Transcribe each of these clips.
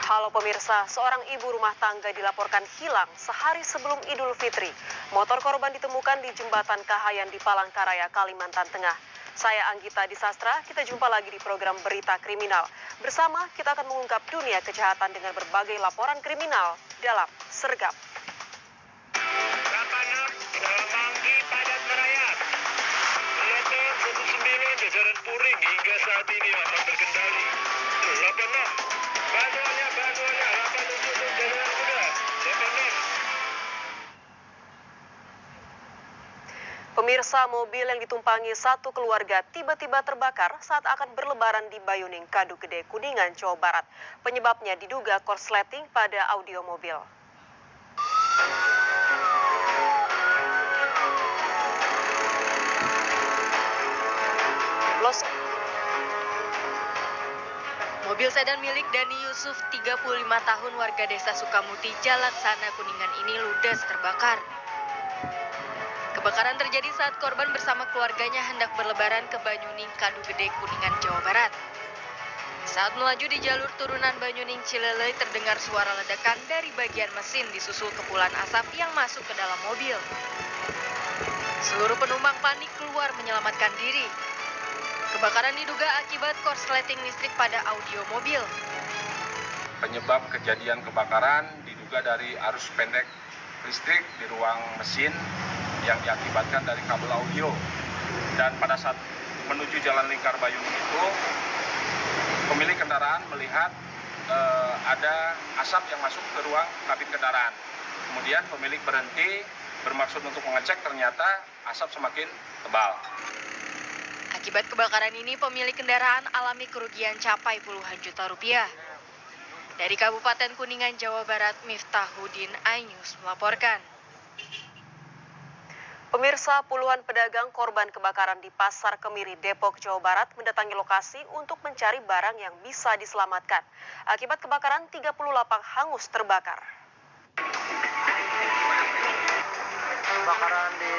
Halo pemirsa, seorang ibu rumah tangga dilaporkan hilang sehari sebelum Idul Fitri. Motor korban ditemukan di Jembatan Kahayan di Palangkaraya, Kalimantan Tengah. Saya Anggita Disastra, kita jumpa lagi di program Berita Kriminal. Bersama kita akan mengungkap dunia kejahatan dengan berbagai laporan kriminal dalam Sergap. Jajaran Puring hingga saat ini aman terkendali. 86 bantuannya 87 jajaran kuda 86. Pemirsa, mobil yang ditumpangi satu keluarga tiba-tiba terbakar saat akan berlebaran di Bayuning, Kadu Gede, Kuningan, Jawa Barat. Penyebabnya diduga korsleting pada audio mobil. Mobil sedan milik Dani Yusuf, 35 tahun, warga desa Sukamuti, Jalan Sana, Kuningan ini ludes terbakar. Kebakaran terjadi saat korban bersama keluarganya hendak berlebaran ke Banyuning, Kadu Gede, Kuningan, Jawa Barat. Saat melaju di jalur turunan Banyuning Cilelei, terdengar suara ledakan dari bagian mesin disusul kepulan asap yang masuk ke dalam mobil. Seluruh penumpang panik keluar menyelamatkan diri. Kebakaran diduga akibat korsleting listrik pada audio mobil. Penyebab kejadian kebakaran diduga dari arus pendek listrik di ruang mesin yang diakibatkan dari kabel audio. Dan pada saat menuju Jalan Lingkar Bayuning itu, pemilik kendaraan melihat ada asap yang masuk ke ruang kabin kendaraan. Kemudian pemilik berhenti bermaksud untuk mengecek, ternyata asap semakin tebal. Akibat kebakaran ini, pemilik kendaraan alami kerugian capai puluhan juta rupiah. Dari Kabupaten Kuningan, Jawa Barat, Miftahuddin, iNews melaporkan. Pemirsa, puluhan pedagang korban kebakaran di Pasar Kemiri, Depok, Jawa Barat mendatangi lokasi untuk mencari barang yang bisa diselamatkan. Akibat kebakaran, 30 lapak hangus terbakar. Kebakaran di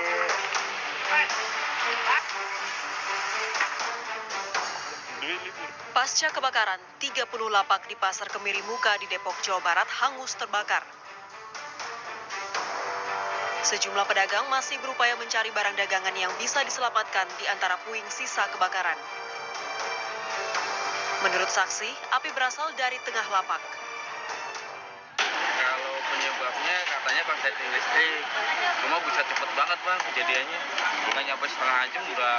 Pasca kebakaran, 30 lapak di Pasar Kemiri Muka di Depok, Jawa Barat hangus terbakar. Sejumlah pedagang masih berupaya mencari barang dagangan yang bisa diselamatkan di antara puing sisa kebakaran. Menurut saksi, api berasal dari tengah lapak. Kalau penyebabnya katanya korsleting listrik, cuma bisa cepet banget bang kejadiannya, nggak nyampe setengah jam udah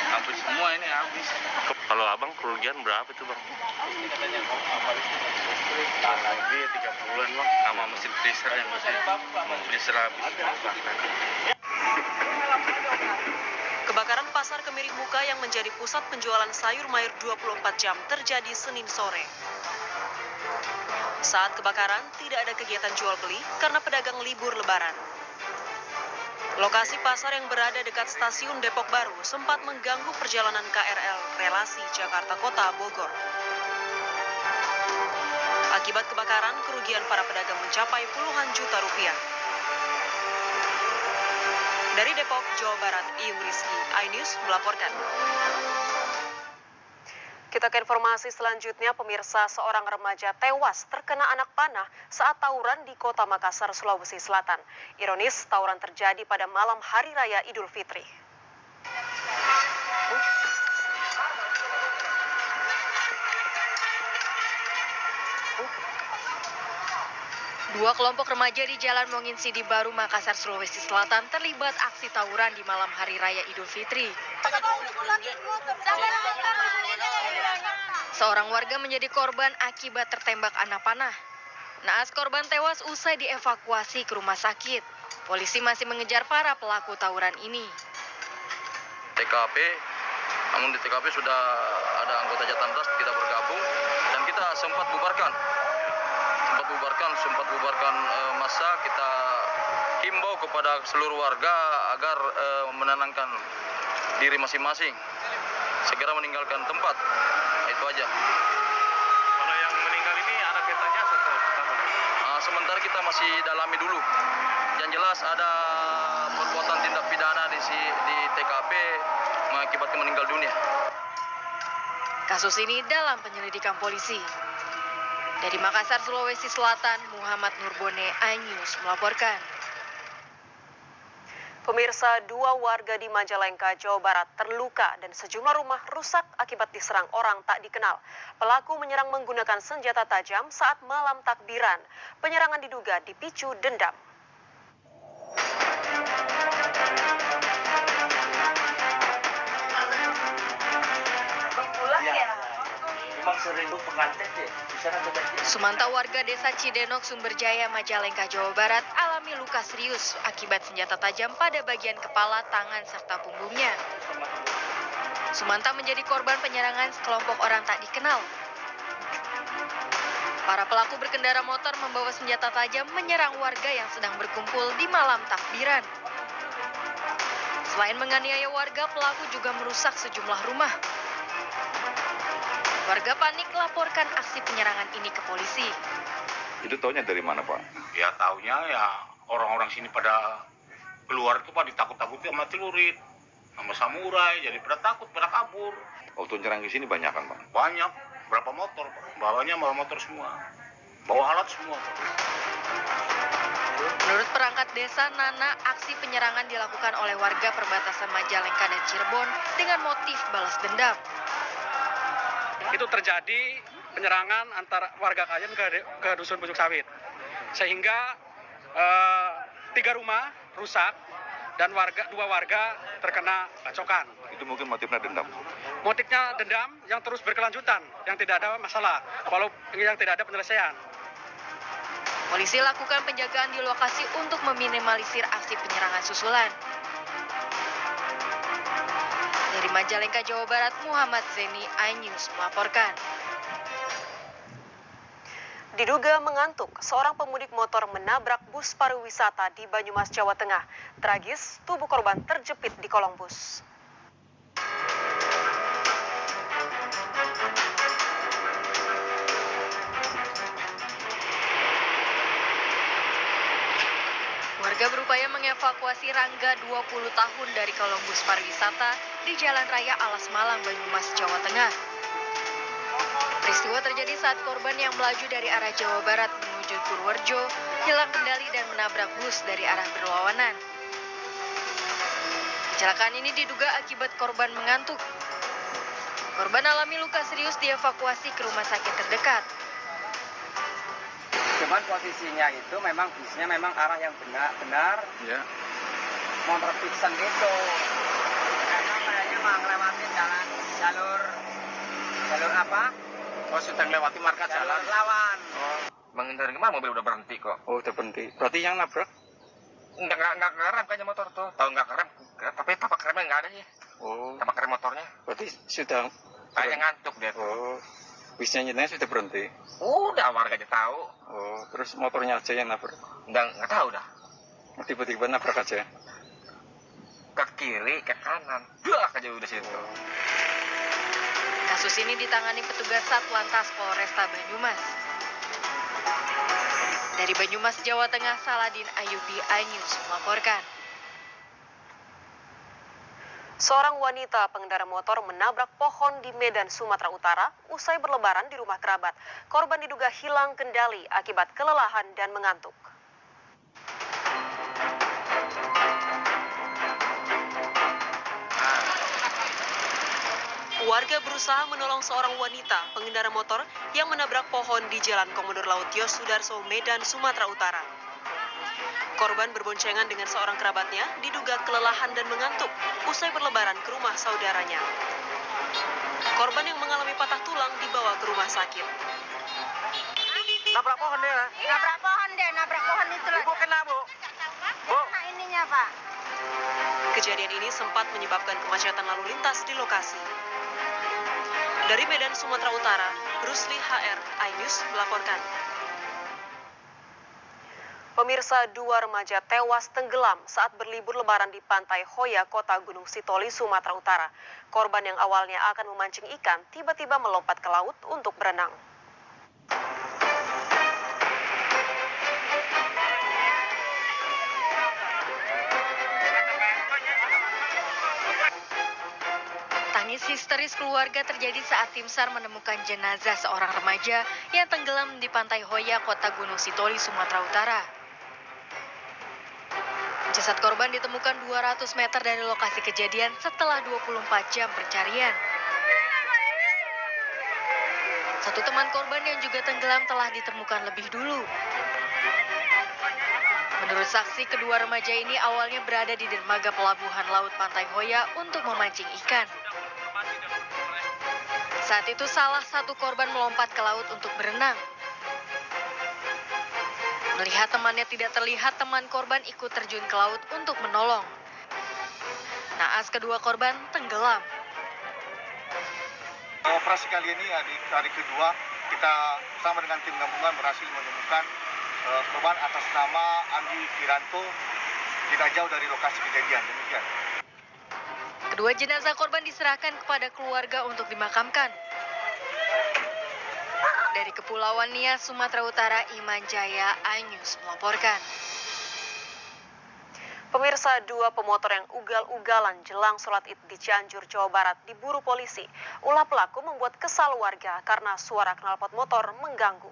hampir semua ini habis. Kalau abang kerugian berapa itu bang? Lebih 30-an bang, sama mesin freezer yang masih freezer habis. Kebakaran Pasar Kemiri Muka yang menjadi pusat penjualan sayur mayur 24 jam terjadi Senin sore. Saat kebakaran, tidak ada kegiatan jual beli karena pedagang libur lebaran. Lokasi pasar yang berada dekat stasiun Depok Baru sempat mengganggu perjalanan KRL relasi Jakarta Kota Bogor. Akibat kebakaran, kerugian para pedagang mencapai puluhan juta rupiah. Dari Depok, Jawa Barat, Iung Rizky, iNews melaporkan. Kita ke informasi selanjutnya, pemirsa, seorang remaja tewas terkena anak panah saat tawuran di Kota Makassar, Sulawesi Selatan. Ironis, tawuran terjadi pada malam Hari Raya Idul Fitri. Dua kelompok remaja di Jalan Monginsidi Baru, Makassar, Sulawesi Selatan terlibat aksi tawuran di malam Hari Raya Idul Fitri. Seorang warga menjadi korban akibat tertembak anak panah. Naas korban tewas usai dievakuasi ke rumah sakit. Polisi masih mengejar para pelaku tawuran ini. TKP, namun di TKP sudah ada anggota Jatan Ras, kita bergabung dan kita sempat bubarkan massa. Kita himbau kepada seluruh warga agar menenangkan diri masing-masing, segera meninggalkan tempat. Itu aja. Kalau yang meninggal ini anak kitanya atau tetangga? Sementara kita masih dalami dulu. Yang jelas ada perbuatan tindak pidana di TKP mengakibatkan meninggal dunia. Kasus ini dalam penyelidikan polisi. Dari Makassar, Sulawesi Selatan, Muhammad Nurbone, iNews melaporkan. Pemirsa, 2 warga di Majalengka, Jawa Barat terluka dan sejumlah rumah rusak akibat diserang orang tak dikenal. Pelaku menyerang menggunakan senjata tajam saat malam takbiran. Penyerangan diduga dipicu dendam. Sumanta, warga desa Cidenok, Sumberjaya, Majalengka, Jawa Barat alami luka serius akibat senjata tajam pada bagian kepala, tangan, serta punggungnya. Sumanta menjadi korban penyerangan sekelompok orang tak dikenal. Para pelaku berkendara motor membawa senjata tajam menyerang warga yang sedang berkumpul di malam takbiran. Selain menganiaya warga, pelaku juga merusak sejumlah rumah. Warga panik laporkan aksi penyerangan ini ke polisi. Itu taunya dari mana, Pak? Ya taunya ya orang-orang sini pada keluar itu Pak ditakut-takuti sama celurit, sama samurai, jadi pada takut, pada kabur. Waktu nyerang ke sini banyak kan, Pak? Banyak, berapa motor Pak? Bawanya bawa motor semua, bawa alat semua Pak. Menurut perangkat desa Nana, aksi penyerangan dilakukan oleh warga perbatasan Majalengka dan Cirebon dengan motif balas dendam. Itu terjadi penyerangan antara warga Kajen ke dusun Pucuk Sawit, sehingga 3 rumah rusak dan 2 warga terkena bacokan. Itu mungkin motifnya dendam. Motifnya dendam yang terus berkelanjutan, yang tidak ada masalah, walau yang tidak ada penyelesaian. Polisi lakukan penjagaan di lokasi untuk meminimalisir aksi penyerangan susulan. Dari Majalengka, Jawa Barat, Muhammad Zeni, iNews melaporkan. Diduga mengantuk, seorang pemudik motor menabrak bus pariwisata di Banyumas, Jawa Tengah. Tragis, tubuh korban terjepit di kolong bus. Warga berupaya mengevakuasi Rangga 20 tahun dari kolong bus pariwisata di Jalan Raya Alas Malang, Banyumas, Jawa Tengah. Peristiwa terjadi saat korban yang melaju dari arah Jawa Barat menuju Purworejo hilang kendali dan menabrak bus dari arah berlawanan. Kecelakaan ini diduga akibat korban mengantuk. Korban alami luka serius dievakuasi ke rumah sakit terdekat. Cuman posisinya itu memang busnya memang arah yang benar Ya. motor fixen gitu. Karena kayaknya mau ngelewatin jalur apa? Oh, sudah lewati marka Jalur jalan. lawan. Menghindari kemana mobil udah berhenti kok. Oh, udah berhenti. Berarti yang nabrak? Nggak ngerem kayaknya motor tuh. Tahu nggak ngerem? Tapi tapak remnya nggak ada sih. Oh, Tapak rem motornya. berarti sudah... Kayaknya ngantuk dia tuh. Oh, bisnya nyetirnya sudah berhenti. Udah warga aja tahu. Oh, terus motornya aja yang nabrak. Nggak tahu dah. Tiba-tiba nabrak aja. Ke kiri, ke kanan. Dah aja udah situ. Kasus ini ditangani petugas Satlantas Polresta Banyumas. Dari Banyumas, Jawa Tengah, Saladin Ayubi, iNews melaporkan. Seorang wanita pengendara motor menabrak pohon di Medan, Sumatera Utara usai berlebaran di rumah kerabat. Korban diduga hilang kendali akibat kelelahan dan mengantuk. Warga berusaha menolong seorang wanita pengendara motor yang menabrak pohon di Jalan Komodor Laut Yos Sudarso, Medan, Sumatera Utara. Korban berboncengan dengan seorang kerabatnya diduga kelelahan dan mengantuk usai berlebaran ke rumah saudaranya. Korban yang mengalami patah tulang dibawa ke rumah sakit. Nabrak pohon deh. Nabrak pohon itu lah. Ibu kena, Bu. Bu. Kena ininya, Pak. Kejadian ini sempat menyebabkan kemacetan lalu lintas di lokasi. Dari Medan, Sumatera Utara, Rusli HR, iNews melaporkan. Pemirsa, 2 remaja tewas tenggelam saat berlibur lebaran di Pantai Hoya, Kota Gunung Sitoli, Sumatera Utara. Korban yang awalnya akan memancing ikan tiba-tiba melompat ke laut untuk berenang. Tangis histeris keluarga terjadi saat tim SAR menemukan jenazah seorang remaja yang tenggelam di Pantai Hoya, Kota Gunung Sitoli, Sumatera Utara. Jasad korban ditemukan 200 meter dari lokasi kejadian setelah 24 jam pencarian. Satu teman korban yang juga tenggelam telah ditemukan lebih dulu. Menurut saksi, kedua remaja ini awalnya berada di dermaga pelabuhan laut Pantai Hoya untuk memancing ikan. Saat itu salah satu korban melompat ke laut untuk berenang. Melihat temannya tidak terlihat, teman korban ikut terjun ke laut untuk menolong. Naas kedua korban tenggelam. Operasi kali ini di hari kedua kita bersama dengan tim gabungan berhasil menemukan korban atas nama Andi Firanto tidak jauh dari lokasi kejadian. Demikian. Kedua jenazah korban diserahkan kepada keluarga untuk dimakamkan. Dari Kepulauan Nias, Sumatera Utara, Iman Jaya, iNews melaporkan. Pemirsa, dua pemotor yang ugal-ugalan jelang sholat Id di Cianjur, Jawa Barat diburu polisi. Ulah pelaku membuat kesal warga karena suara knalpot motor mengganggu.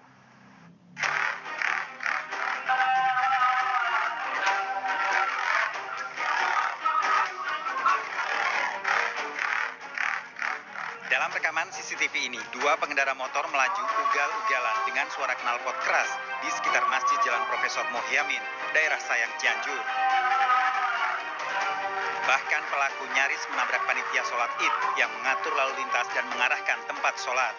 Dalam rekaman CCTV ini, dua pengendara motor melaju ugal-ugalan dengan suara knalpot keras di sekitar Masjid Jalan Profesor Mohyamin, daerah Sayang, Cianjur. Bahkan pelaku nyaris menabrak panitia sholat Id yang mengatur lalu lintas dan mengarahkan tempat sholat.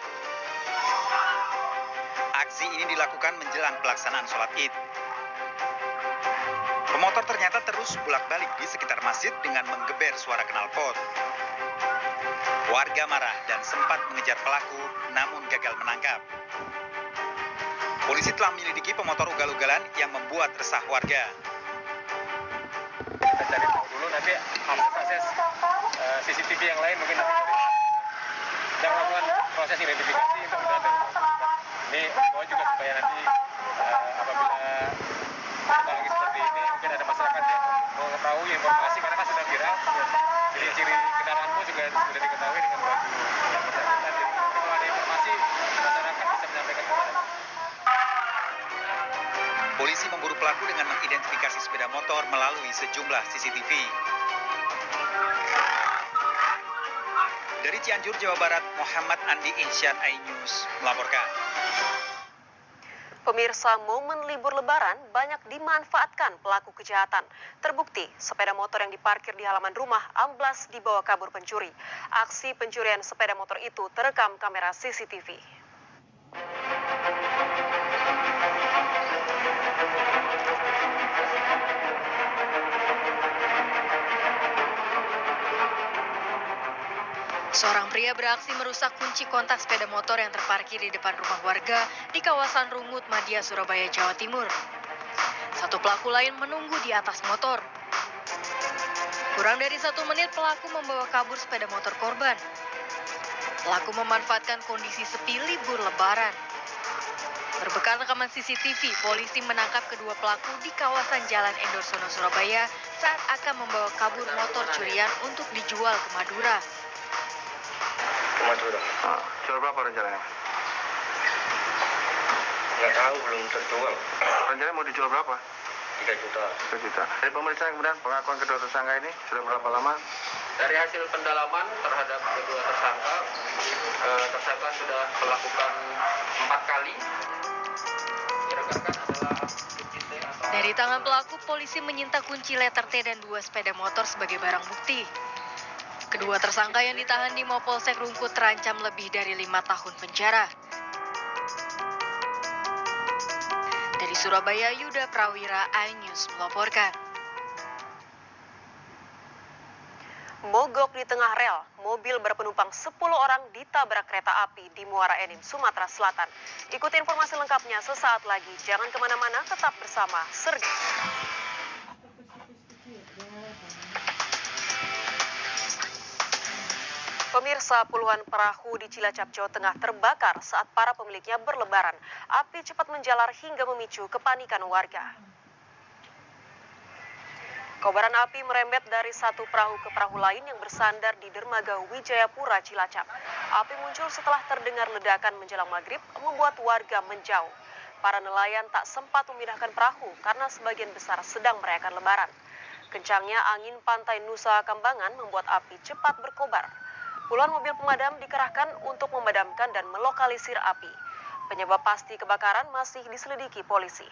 Aksi ini dilakukan menjelang pelaksanaan sholat Id. Pemotor ternyata terus bolak-balik di sekitar masjid dengan menggeber suara knalpot. Warga marah dan sempat mengejar pelaku, namun gagal menangkap. Polisi telah menyelidiki pemotor ugal-ugalan yang membuat resah warga. Kita cari tahu dulu, nanti akses CCTV yang lain mungkin nanti kita melakukan proses identifikasi untuk ini bahwa juga supaya nanti apabila kita lagi seperti ini mungkin ada masyarakat yang mau mengetahui informasi karena kan sudah viral, jadi ciri kendaraan pun juga sudah diketahui dengan baju yang bersangkutan. Jadi kalau ada informasi masyarakat bisa menyampaikan kepada kita. Polisi memburu pelaku dengan mengidentifikasi sepeda motor melalui sejumlah CCTV. Dari Cianjur, Jawa Barat, Muhammad Andi Insyad, iNews melaporkan. Pemirsa, momen libur lebaran banyak dimanfaatkan pelaku kejahatan. Terbukti, sepeda motor yang diparkir di halaman rumah amblas dibawa kabur pencuri. Aksi pencurian sepeda motor itu terekam kamera CCTV. Seorang pria beraksi merusak kunci kontak sepeda motor yang terparkir di depan rumah warga di kawasan Rungut, Madia, Surabaya, Jawa Timur. Satu pelaku lain menunggu di atas motor. Kurang dari 1 menit pelaku membawa kabur sepeda motor korban. Pelaku memanfaatkan kondisi sepi libur lebaran. Berbekal rekaman CCTV, polisi menangkap kedua pelaku di kawasan Jalan Endorsono, Surabaya saat akan membawa kabur motor curian untuk dijual ke Madura. Madura. Jual berapa rencananya? Nggak tahu, belum terjual. Rencananya mau dijual berapa? 3 juta. 3 juta. Dari pemeriksaan kemudian pengakuan kedua tersangka ini sudah berapa lama? Dari hasil pendalaman terhadap kedua tersangka, tersangka sudah melakukan 4 kali. Direkankan adalah kunci T atau... Dari tangan pelaku, polisi menyita kunci letter T dan 2 sepeda motor sebagai barang bukti. Kedua tersangka yang ditahan di Mapolsek Rungkut terancam lebih dari 5 tahun penjara. Dari Surabaya, Yuda Prawira, iNews melaporkan. Mogok di tengah rel, mobil berpenumpang 10 orang ditabrak kereta api di Muara Enim, Sumatera Selatan. Ikuti informasi lengkapnya sesaat lagi. Jangan kemana-mana, tetap bersama Sergi. Pemirsa, puluhan perahu di Cilacap, Jawa Tengah terbakar saat para pemiliknya berlebaran. Api cepat menjalar hingga memicu kepanikan warga. Kobaran api merembet dari satu perahu ke perahu lain yang bersandar di dermaga Wijayapura, Cilacap. Api muncul setelah terdengar ledakan menjelang maghrib, membuat warga menjauh. Para nelayan tak sempat memindahkan perahu karena sebagian besar sedang merayakan Lebaran. Kencangnya angin pantai Nusa Kambangan membuat api cepat berkobar. Puluhan mobil pemadam dikerahkan untuk memadamkan dan melokalisir api. Penyebab pasti kebakaran masih diselidiki polisi.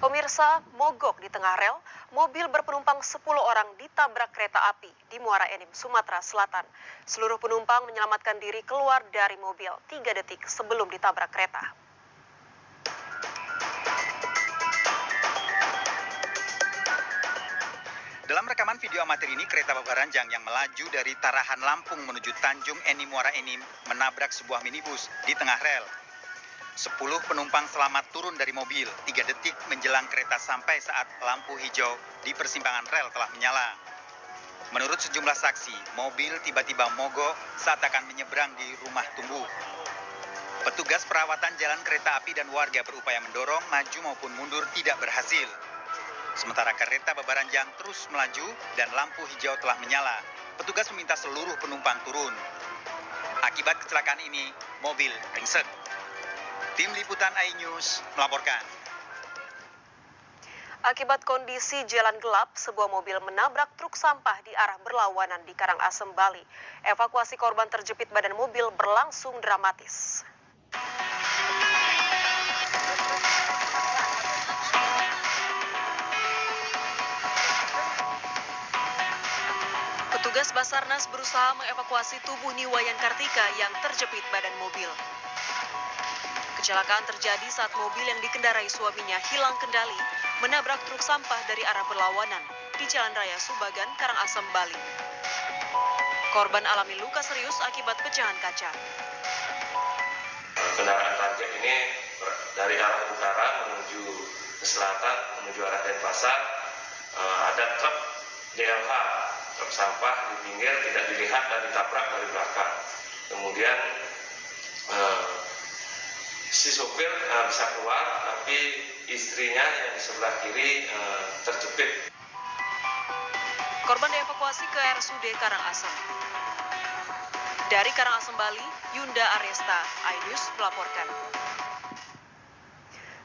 Pemirsa, mogok di tengah rel, mobil berpenumpang 10 orang ditabrak kereta api di Muara Enim, Sumatera Selatan. Seluruh penumpang menyelamatkan diri keluar dari mobil 3 detik sebelum ditabrak kereta. Dalam rekaman video amatir ini, kereta Babaranjang yang melaju dari Tarahan Lampung menuju Tanjung Enim Muara Enim menabrak sebuah minibus di tengah rel. 10 penumpang selamat turun dari mobil 3 detik menjelang kereta sampai saat lampu hijau di persimpangan rel telah menyala. Menurut sejumlah saksi, mobil tiba-tiba mogok saat akan menyeberang di rumah tunggu. Petugas perawatan jalan kereta api dan warga berupaya mendorong maju maupun mundur tidak berhasil. Sementara kereta Babaranjang terus melaju dan lampu hijau telah menyala. Petugas meminta seluruh penumpang turun. Akibat kecelakaan ini, mobil ringsek. Tim Liputan iNews melaporkan. Akibat kondisi jalan gelap, sebuah mobil menabrak truk sampah di arah berlawanan di Karangasem, Bali. Evakuasi korban terjepit badan mobil berlangsung dramatis. Petugas Basarnas berusaha mengevakuasi tubuh Niwayan Kartika yang terjepit badan mobil. Kecelakaan terjadi saat mobil yang dikendarai suaminya hilang kendali, menabrak truk sampah dari arah berlawanan di Jalan Raya Subagan, Karangasem, Bali. Korban alami luka serius akibat pecahan kaca. Kendaraan truk ini dari arah utara menuju ke selatan, menuju arah Denpasar. Ada truk DLH, truk sampah di pinggir tidak dilihat dan ditabrak dari belakang. Kemudian si sopir bisa keluar, tapi istrinya yang di sebelah kiri terjepit. Korban dievakuasi ke RSUD Karangasem. Dari Karangasem, Bali, Yunda Aresta, iNews melaporkan.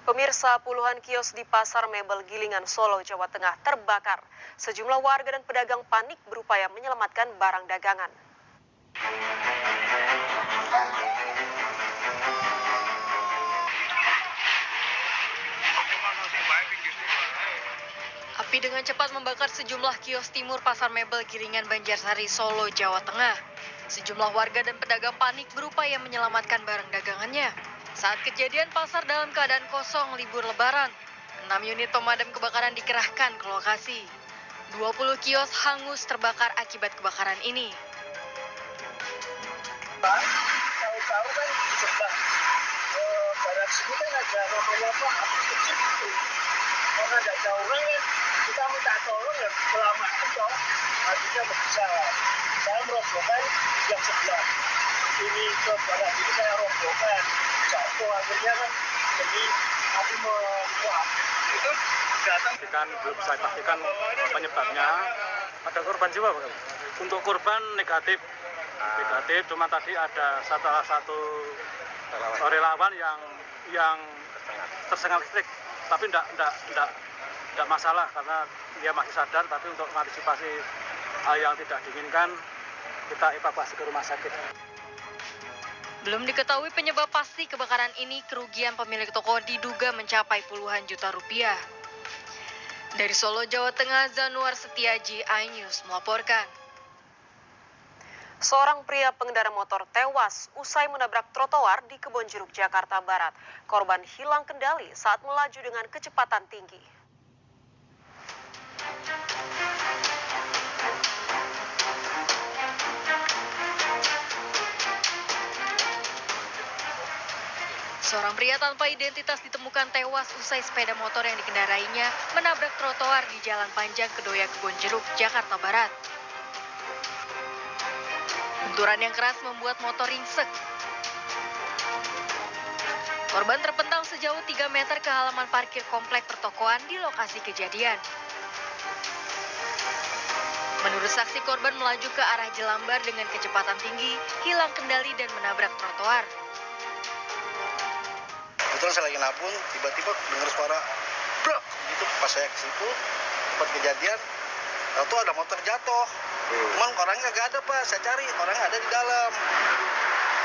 Pemirsa, puluhan kios di Pasar Mebel Gilingan, Solo, Jawa Tengah terbakar. Sejumlah warga dan pedagang panik berupaya menyelamatkan barang dagangan. Api dengan cepat membakar sejumlah kios timur Pasar Mebel Gilingan, Banjarsari, Solo, Jawa Tengah. Sejumlah warga dan pedagang panik berupaya menyelamatkan barang dagangannya. Saat kejadian, pasar dalam keadaan kosong libur Lebaran. 6 unit pemadam kebakaran dikerahkan ke lokasi. 20 kios hangus terbakar akibat kebakaran ini. Tahu-tahu kan di sebelah barat sini kan ada apa-apa api kecil itu. Karena tidak ada orang kan, kita minta tolong ya selamatkan toh. Apinya besar. Saya merobohkan yang sebelah ini ke barat ini saya robohkan. Jatuh akhirnya kan jadi api meluap. Itu datang kan belum saya pastikan penyebabnya. Ada korban jiwa Pak? Untuk korban negatif, cuma tadi ada salah satu relawan yang tersengat listrik, tapi tidak masalah karena dia masih sadar. Tapi untuk mengantisipasi hal yang tidak diinginkan, kita evakuasi ke rumah sakit. Belum diketahui penyebab pasti kebakaran ini, kerugian pemilik toko diduga mencapai puluhan juta rupiah. Dari Solo, Jawa Tengah, Zanuar Setiaji, iNews melaporkan. Seorang pria pengendara motor tewas usai menabrak trotoar di Kebonjeruk, Jakarta Barat. Korban hilang kendali saat melaju dengan kecepatan tinggi. Seorang pria tanpa identitas ditemukan tewas usai sepeda motor yang dikendarainya menabrak trotoar di Jalan Panjang Kedoya, Kebonjeruk, Jakarta Barat. Benturan yang keras membuat motor ringsek. Korban terpental sejauh 3 meter ke halaman parkir komplek pertokoan di lokasi kejadian. Menurut saksi, korban melaju ke arah Jelambar dengan kecepatan tinggi, hilang kendali dan menabrak trotoar. Kebetulan saya lagi nabung, tiba-tiba dengar suara blok gitu. Pas saya ke situ, tempat kejadian, lalu ada motor jatuh. Cuman orangnya nggak ada, Pak. Saya cari, orangnya ada di dalam.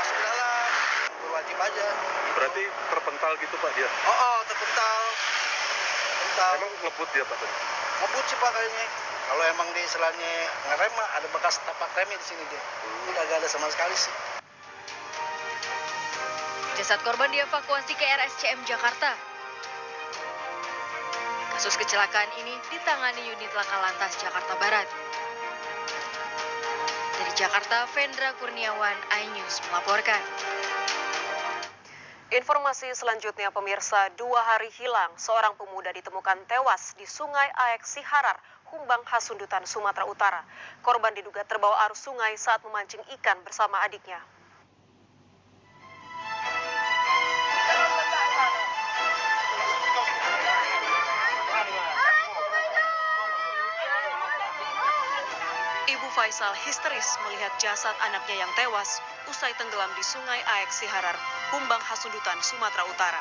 Masuk ke dalam, berwajib aja. Berarti terpental gitu Pak dia? Oh, terpental. Emang ngebut dia Pak? Ngebut sih Pak kayaknya. Kalau emang di istilahnya ngerem, ada bekas tapak remnya di sini dia. Ini nggak ada sama sekali sih. Jasad korban dievakuasi ke RSCM Jakarta. Kasus kecelakaan ini ditangani unit Laka Lantas Jakarta Barat. Dari Jakarta, Vendra Kurniawan, iNews melaporkan. Informasi selanjutnya, pemirsa, 2 hari hilang, seorang pemuda ditemukan tewas di Sungai Aek Siharar, Humbang Hasundutan, Sumatera Utara. Korban diduga terbawa arus sungai saat memancing ikan bersama adiknya. Ibu Faisal histeris melihat jasad anaknya yang tewas usai tenggelam di Sungai Aek Siharar, Humbang Hasundutan, Sumatera Utara.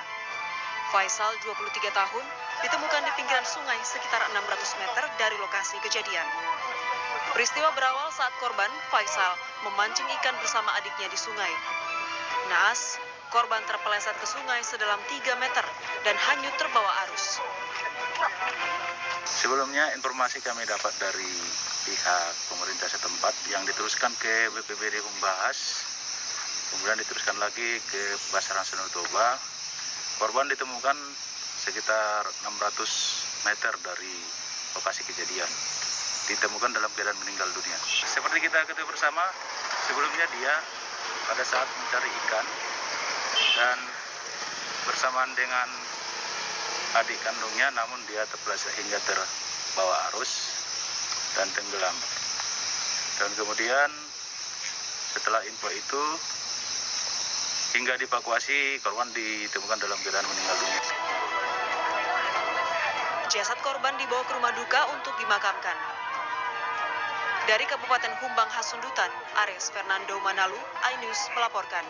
Faisal, 23 tahun, ditemukan di pinggiran sungai sekitar 600 meter dari lokasi kejadian. Peristiwa berawal saat korban, Faisal, memancing ikan bersama adiknya di sungai. Naas, korban terpeleset ke sungai sedalam 3 meter dan hanyut terbawa arus. Sebelumnya informasi kami dapat dari pihak pemerintah setempat yang diteruskan ke BPBD Humbahas, kemudian diteruskan lagi ke Basaran Danau Toba. Korban ditemukan sekitar 600 meter dari lokasi kejadian. Ditemukan dalam keadaan meninggal dunia. Seperti kita ketahui bersama, sebelumnya dia pada saat mencari ikan dan bersamaan dengan adik kandungnya, namun dia terpeleset hingga terbawa arus dan tenggelam. Dan kemudian setelah info itu, hingga dievakuasi, korban ditemukan dalam keadaan meninggal dunia. Jasad korban dibawa ke rumah duka untuk dimakamkan. Dari Kabupaten Humbang Hasundutan, Ares Fernando Manalu, iNews melaporkan.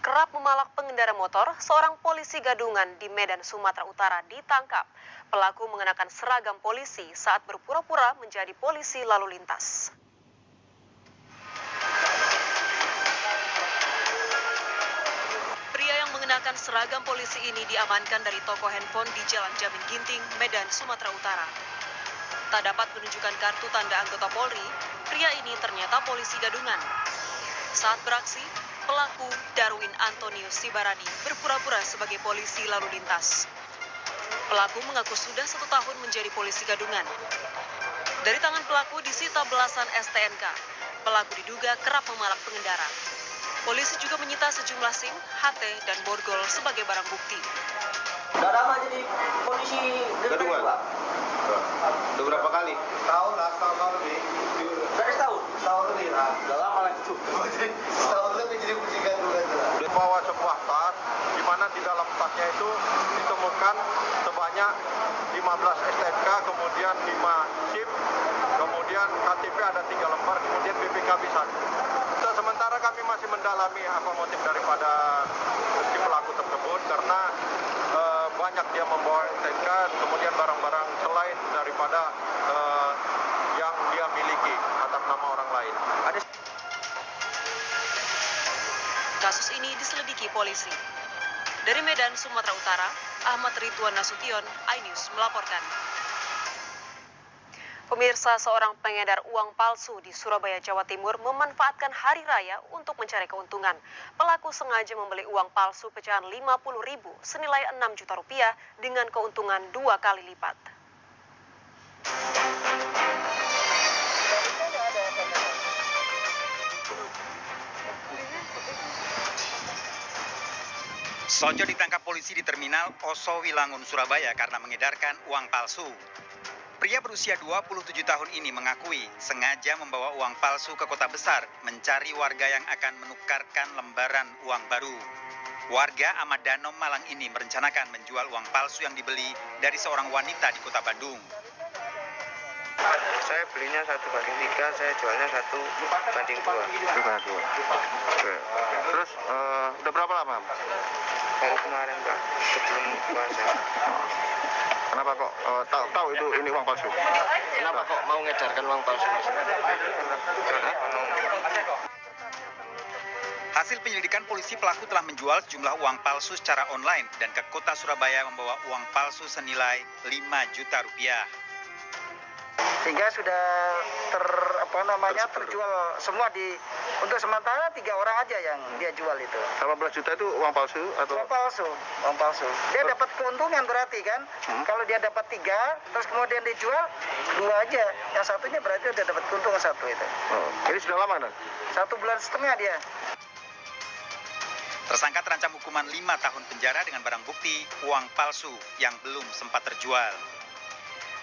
Kerap memalak pengendara motor, seorang polisi gadungan di Medan, Sumatera Utara ditangkap. Pelaku mengenakan seragam polisi saat berpura-pura menjadi polisi lalu lintas. Pria yang mengenakan seragam polisi ini diamankan dari toko handphone di Jalan Jamin Ginting, Medan, Sumatera Utara. Tak dapat menunjukkan kartu tanda anggota Polri, pria ini ternyata polisi gadungan. Saat beraksi, pelaku Darwin Antonius Sibarani berpura-pura sebagai polisi lalu lintas. Pelaku mengaku sudah 1 tahun menjadi polisi gadungan. Dari tangan pelaku disita belasan STNK. Pelaku diduga kerap memalak pengendara. Polisi juga menyita sejumlah SIM, HT, dan borgol sebagai barang bukti. Udah lama jadi polisi gadungan, Pak? Udah berapa kali? Tahun lah, setahun lebih. Dari setahun? Setahun lebih lah. Udah lama lah itu. Setahun lebih jadi polisi gadungan. Bawa sebuah tas, di mana di dalam tasnya itu ditemukan sebanyak 15 STNK, kemudian 5 SIM, kemudian KTP ada 3 lembar, kemudian BPKB 1. Sementara kami masih mendalami apa motif daripada si pelaku tersebut, karena banyak dia membawa STNK, kemudian barang-barang selain daripada yang dia miliki atas nama orang lain. Kasus ini diselidiki polisi. Dari Medan, Sumatera Utara, Ahmad Ridwan Nasution, iNews melaporkan. Pemirsa, seorang pengedar uang palsu di Surabaya, Jawa Timur memanfaatkan hari raya untuk mencari keuntungan. Pelaku sengaja membeli uang palsu pecahan 50.000 senilai 6 juta rupiah dengan keuntungan 2 kali lipat. Sojo ditangkap polisi di terminal Oso Wilangun, Surabaya karena mengedarkan uang palsu. Pria berusia 27 tahun ini mengakui sengaja membawa uang palsu ke kota besar mencari warga yang akan menukarkan lembaran uang baru. Warga Ahmad Danom Malang ini merencanakan menjual uang palsu yang dibeli dari seorang wanita di Kota Bandung. Saya belinya 1/3, saya jualnya 1/2. Oke. Terus udah berapa lama? Dari kemarin Pak, sebelum puasa. Kenapa kok tahu itu ini uang palsu? Kenapa kok mau ngedarkan uang palsu? Hasil penyelidikan polisi, pelaku telah menjual sejumlah uang palsu secara online dan ke kota Surabaya membawa uang palsu senilai 5 juta rupiah. Sehingga sudah terjual semua untuk sementara 3 orang aja yang dia jual itu. 18 juta itu uang palsu atau? Uang palsu. Dia dapat keuntungan berarti kan? Kalau dia dapat 3, terus kemudian dijual 2 aja. Yang satunya berarti udah dapat keuntungan 1 itu. Ini sudah lama kan? 1,5 bulan dia. Tersangka terancam hukuman 5 tahun penjara dengan barang bukti uang palsu yang belum sempat terjual.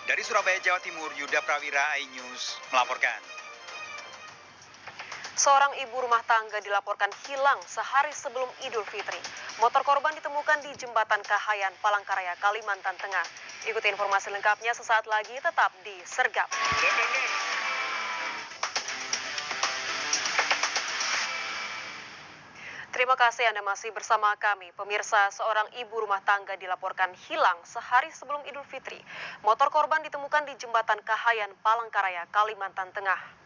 Dari Surabaya, Jawa Timur, Yuda Prawira, iNews melaporkan. Seorang ibu rumah tangga dilaporkan hilang sehari sebelum Idul Fitri. Motor korban ditemukan di Jembatan Kahayan, Palangkaraya, Kalimantan Tengah. Ikuti informasi lengkapnya sesaat lagi, tetap di Sergap. Terima kasih Anda masih bersama kami. Pemirsa, seorang ibu rumah tangga dilaporkan hilang sehari sebelum Idul Fitri. Motor korban ditemukan di Jembatan Kahayan, Palangkaraya, Kalimantan Tengah.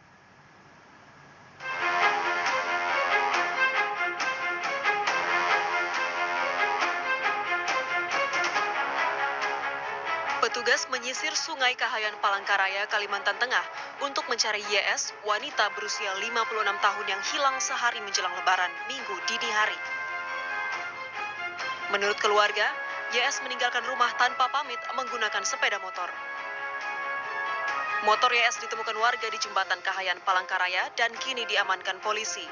Petugas menyisir Sungai Kahayan, Palangkaraya, Kalimantan Tengah untuk mencari YS, wanita berusia 56 tahun yang hilang sehari menjelang Lebaran, Minggu dini hari. Menurut keluarga, YS meninggalkan rumah tanpa pamit menggunakan sepeda motor. Motor YS ditemukan warga di Jembatan Kahayan, Palangkaraya dan kini diamankan polisi.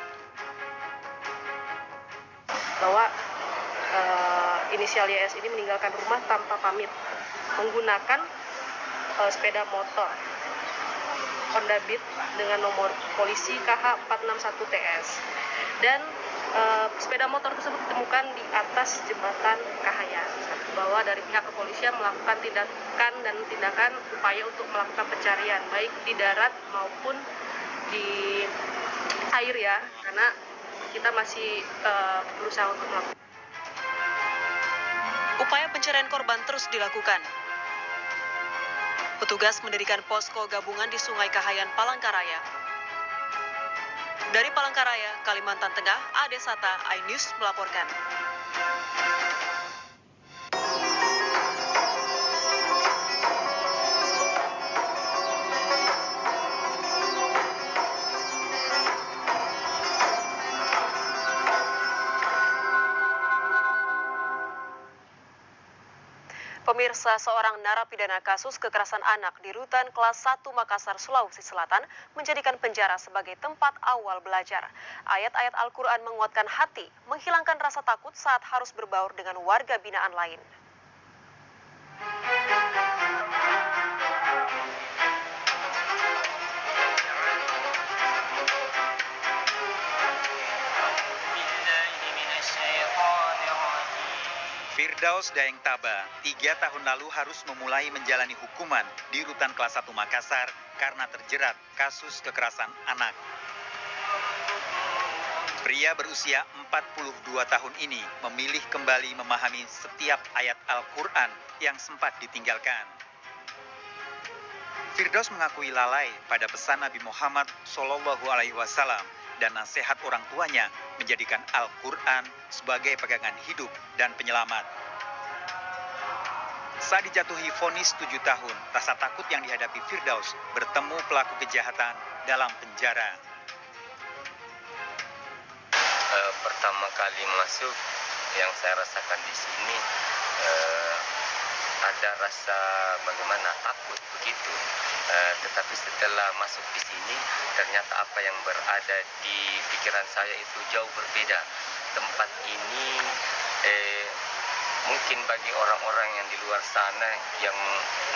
Bahwa inisial YS ini meninggalkan rumah tanpa pamit menggunakan sepeda motor Honda Beat dengan nomor polisi KH461TS dan sepeda motor tersebut ditemukan di atas Jembatan Kahayan, bahwa dari pihak kepolisian melakukan tindakan upaya untuk melakukan pencarian baik di darat maupun di air ya, karena kita masih berusaha untuk melakukan. Upaya pencarian korban terus dilakukan. Petugas mendirikan posko gabungan di Sungai Kahayan, Palangkaraya. Dari Palangkaraya, Kalimantan Tengah, Ade Sata, iNews melaporkan. Pemirsa, seorang narapidana kasus kekerasan anak di Rutan Kelas 1 Makassar, Sulawesi Selatan menjadikan penjara sebagai tempat awal belajar. Ayat-ayat Al-Quran menguatkan hati, menghilangkan rasa takut saat harus berbaur dengan warga binaan lain. Firdaus Daeng Taba, 3 tahun lalu harus memulai menjalani hukuman di Rutan Kelas 1 Makassar karena terjerat kasus kekerasan anak. Pria berusia 42 tahun ini memilih kembali memahami setiap ayat Al-Quran yang sempat ditinggalkan. Firdaus mengakui lalai pada pesan Nabi Muhammad SAW dan nasihat orang tuanya menjadikan Al-Quran sebagai pegangan hidup dan penyelamat. Saat dijatuhi vonis 7 tahun, rasa takut yang dihadapi Firdaus bertemu pelaku kejahatan dalam penjara. Pertama kali masuk, yang saya rasakan di sini ada rasa bagaimana takut begitu. Tetapi setelah masuk di sini, ternyata apa yang berada di pikiran saya itu jauh berbeda. Tempat ini mungkin bagi orang-orang yang di luar sana yang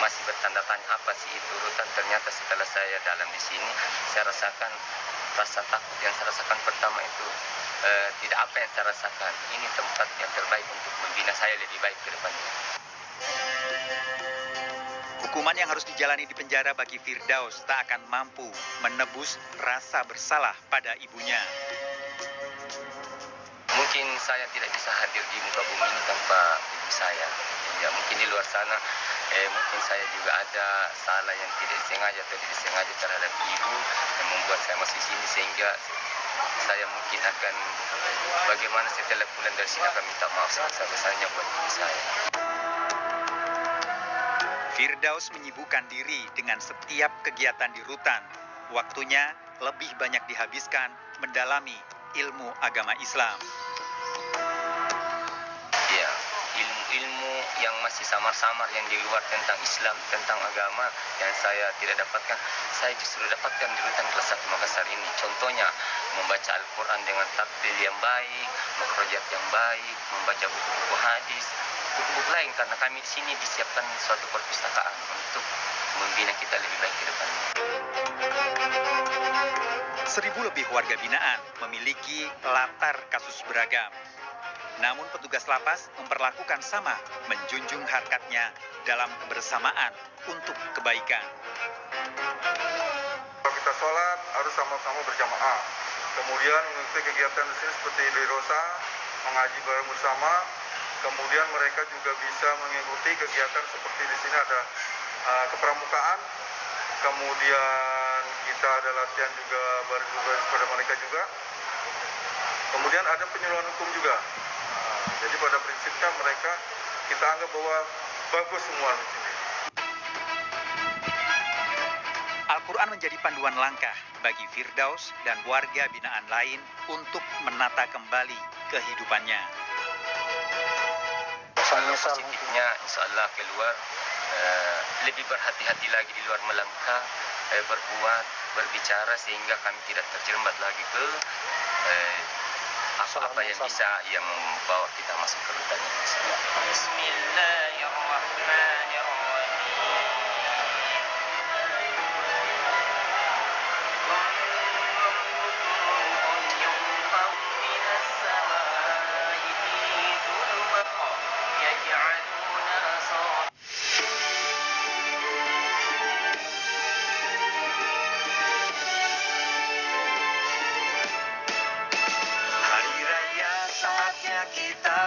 masih bertanda tanya apa sih itu rutan, ternyata setelah saya dalam di sini, saya rasakan rasa takut yang saya rasakan pertama itu tidak apa yang saya rasakan. Ini tempat yang terbaik untuk membina saya lebih baik ke depannya. Hukuman yang harus dijalani di penjara bagi Firdaus tak akan mampu menebus rasa bersalah pada ibunya. Mungkin saya tidak bisa hadir di muka bumi ini tanpa ibu saya. Ya, mungkin di luar sana mungkin saya juga ada salah yang tidak disengaja atau tidak disengaja terhadap ibu yang membuat saya masih sini, sehingga saya mungkin akan bagaimana setelah pulang dari sini akan minta maaf sebesar-besarnya buat ibu saya. Firdaus menyibukkan diri dengan setiap kegiatan di rutan. Waktunya lebih banyak dihabiskan mendalami ilmu agama Islam. Ya, ilmu yang masih samar-samar yang di luar tentang Islam, tentang agama yang saya tidak dapatkan, saya justru dapatkan di rutan kelas 1 Makassar ini. Contohnya, membaca Al-Quran dengan tartil yang baik, makhrajat yang baik, membaca buku-buku hadis, buku-buku lain, karena kami di sini disiapkan suatu perpustakaan untuk membina kita lebih baik ke depannya. 1.000 lebih warga binaan memiliki latar kasus beragam. Namun petugas lapas memperlakukan sama, menjunjung harkatnya dalam kebersamaan untuk kebaikan. Kalau kita sholat harus sama-sama berjamaah. Kemudian mengikuti kegiatan di sini seperti di Rosa, mengaji bareng bersama. Kemudian mereka juga bisa mengikuti kegiatan seperti di sini ada kepramukaan. Kemudian kita ada latihan juga baris pada mereka juga. Kemudian ada penyuluhan hukum juga. Jadi pada prinsipnya mereka kita anggap bahwa bagus semua di sini. Al-Quran menjadi panduan langkah bagi Firdaus dan warga binaan lain untuk menata kembali kehidupannya. Positifnya insya Allah keluar lebih berhati-hati lagi di luar melangkah, berbuat, berbicara sehingga kami tidak terjerembab lagi ke apa yang bisa yang membawa kita masuk ke rutan ini. Bismillahirrahmanirrahim. Hari raya saatnya kita